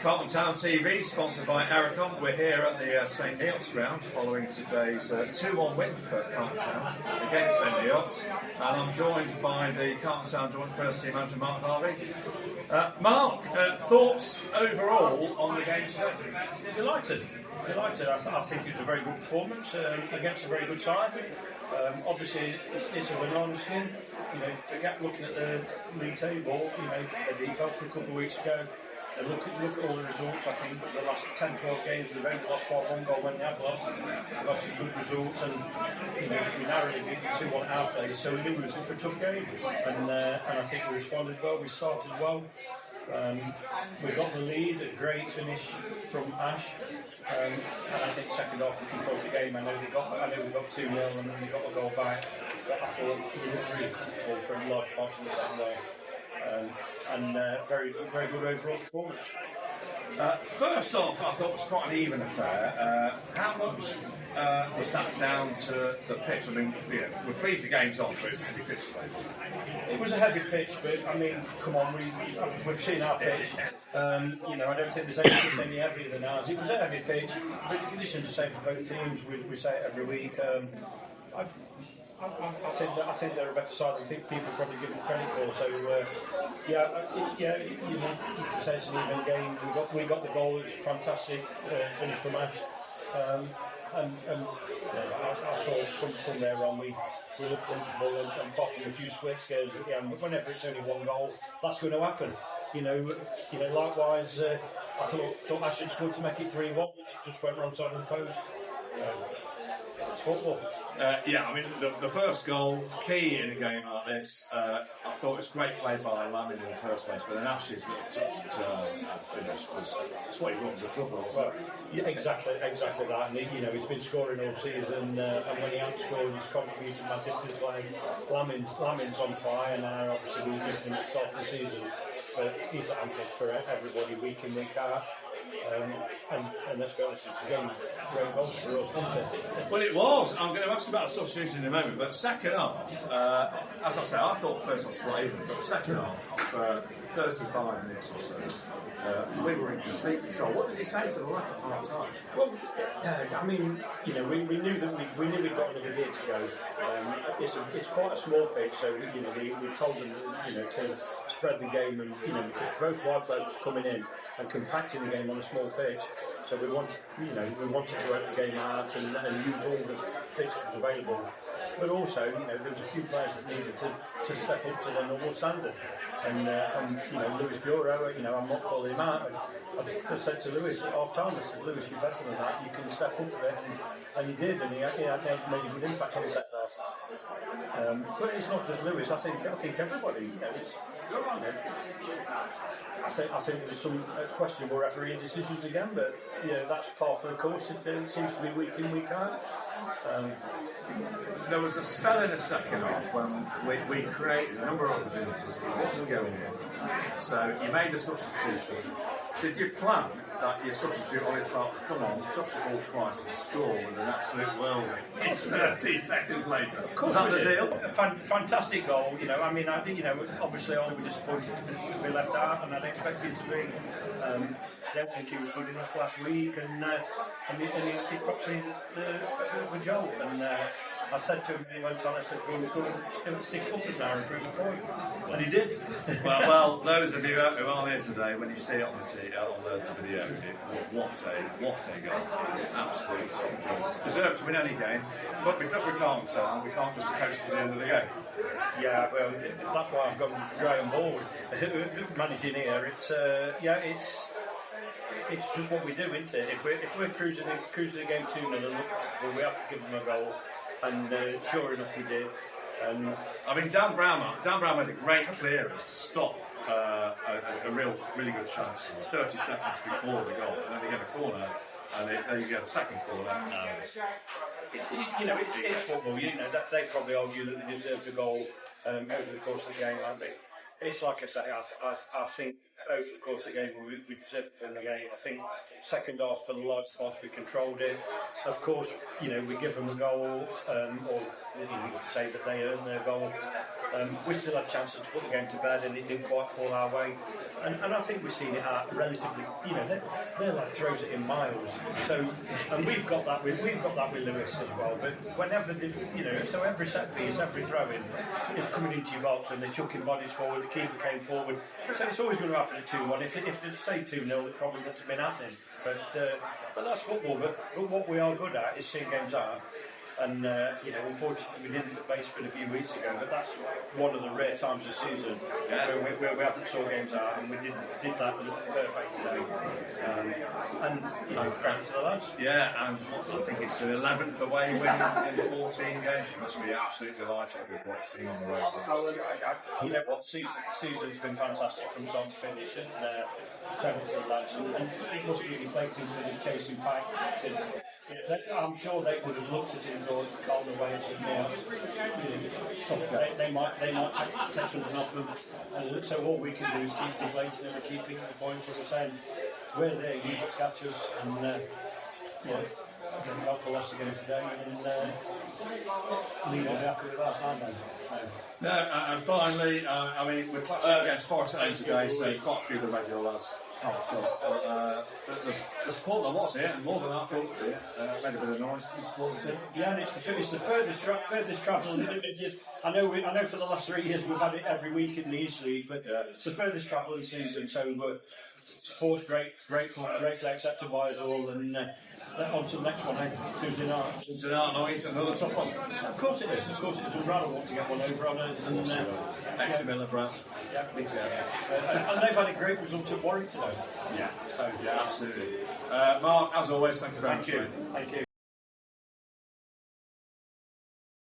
Carlton Town TV, sponsored by Aricon. We're here at the St Neots ground following today's 2-1 win for Carlton Town against St Neots. And I'm joined by the Carlton Town joint first team manager, Mark Harvey. Mark, thoughts overall on the game today? Delighted. I think it was a very good performance against a very good side. Obviously, it's a banana skin. Forget looking at the league table. They beat up for a couple of weeks ago. And look at all the results. I think the last 10-12 games they've only lost by 1 goal when they have lost. They've got some good results, and we narrowly beat 2-1 at our place. So we knew it was in for a tough game, and I think we responded well. We started well. We got the lead, a great finish from Ash, and I think second half we controlled the game. I know we got 2-0 and then we got a goal back, but I thought we looked really comfortable for large parts of the second half. And very good overall performance. First off, I thought it was quite an even affair. How much was that down to the pitch? I mean, we're pleased the game's on, but it's a heavy pitch today. It was a heavy pitch, but I mean, come on, we've seen our pitch. I don't think there's anything any heavier than ours. It was a heavy pitch, but the conditions are the same for both teams. We say it every week. I think they're a better side than people probably give them credit for. So you can say it's an even game. We got the goal. It was fantastic finish from Ash, and I thought from there on we looked comfortable and bottom a few split scares again. But whenever it's only 1 goal, that's going to happen. Likewise, I thought Ash had scored to make it 3-1. It just went wrong side of the post. It's football. The first goal, key in a game like this, I thought it was great play by Lamin in the first place, but then Ash's little touch and turn and finish was what he brought to the club. Well, yeah, exactly that. And he's been scoring all season, and when he hasn't scored, he's contributed massively to play. Lamin's on fire now. Obviously, we missed him at the start of the season, but he's a handful for everybody week in, week out. And let's be honest, it's again great goals for us, wasn't it? Well, it was. I'm going to ask you about the substitution in a moment, but second half, as I say, I thought first half was quite even, but the second half, 35 minutes or so, we were in complete control. What did he say to the lads at half time? Well, we knew that we knew we'd got another year to go. It's quite a small pitch, so we told them to spread the game, and because both wide blokes coming in and compacting the game on a small pitch. So we wanted to work the game out and use all the pitch that was available. But also, there was a few players that needed to step up to their normal standard. And Lewis Bureau, I'm not calling him out. I said to Lewis at half time, I said, Lewis, you're better than that. You can step up a bit, and he did, and he made a good impact on the second half. But it's not just Lewis. I think everybody. I think there's some questionable refereeing decisions again, but that's par for the course. It seems to be week in, week out. There was a spell in the second half when we created a number of opportunities. It wasn't going in. So you made a substitution. Did you plan that your substitute Ollie Clark would come on, touch the ball twice and score with an absolute whirlwind 30 seconds later? Was that the deal? A fantastic goal. Obviously Ollie was disappointed to be left out, and I'd expect him to be. Don't think he was good enough last week, and he perhaps needed a bit of a jolt. And I said to him when he went on, I said, well, we've got to stick it up as now and prove the point. And he did. well, those of you who aren't here today, when you see it on the video, what a goal. It's absolutely top job. Deserved to win any game, but because we can't just coast to the end of the game. Yeah, well, that's why I've got Graham Ball managing here. It's just what we do, isn't it? If we're cruising the game 2-0 and look comfortable, we have to give them a goal. And sure enough, we did. Dan Brown made a great clearance to stop a really good chance 30 seconds before the goal, and then they get a corner, and they get a second corner. It's football. They probably argue that they deserved the goal over the course of the game, aren't they? It's like I say, I think over the course of the game we deserved to win the game. I think second half for the large part we controlled it. Of course, we give them a goal, or you could say that they earned their goal. We still had chances to put the game to bed, and it didn't quite fall our way. And I think we've seen it out relatively. You know, they're like throws it in miles. So, and we've got that with Lewis as well. But whenever so every set piece, every throw-in is coming into your box, and they're chucking bodies forward. The keeper came forward, so it's always going to happen at 2-1. If it stayed 2-0, it probably wouldn't have been happening. But that's football. But what we are good at is seeing games out. And unfortunately, we didn't at Baseford a few weeks ago. But that's one of the rare times this season where we haven't saw games out, and we did that perfect today. Credit to the lads. Yeah, and I think it's the 11th away win in 14 games. You must be absolutely delighted with what you're seeing on the road. You know what? Season's been fantastic from start to finish, and credit to the lads. And it must be deflating for the chasing pack. I'm sure they would have looked at it and thought, "Call the way at St Neots." They might take something off them. And so all we can do is keep deflating them and keeping the points. As I said, we're there, you got to catch us, and didn't help the loss again today, and Lee will be happy with that, aren't they? No, and finally, we're clashing against Forest Lane today, so quite a few of the regular lads. The support there was here, and more than that, probably made a bit of noise in support too. Yeah, and it's the furthest travel. I know for the last 3 years we've had it every week in the East League, but it's the furthest travel in the season, so support's grateful accepted by us all, and on to the next one, Tuesday night. Tuesday night, it's another top one. Of course it is. We'd rather want to get one over on us. And Exeter Miller brand. Yeah. And they've had a great result at Warwick today. Yeah. So, yeah, absolutely. Mark, as always, thank you very much. Thank you.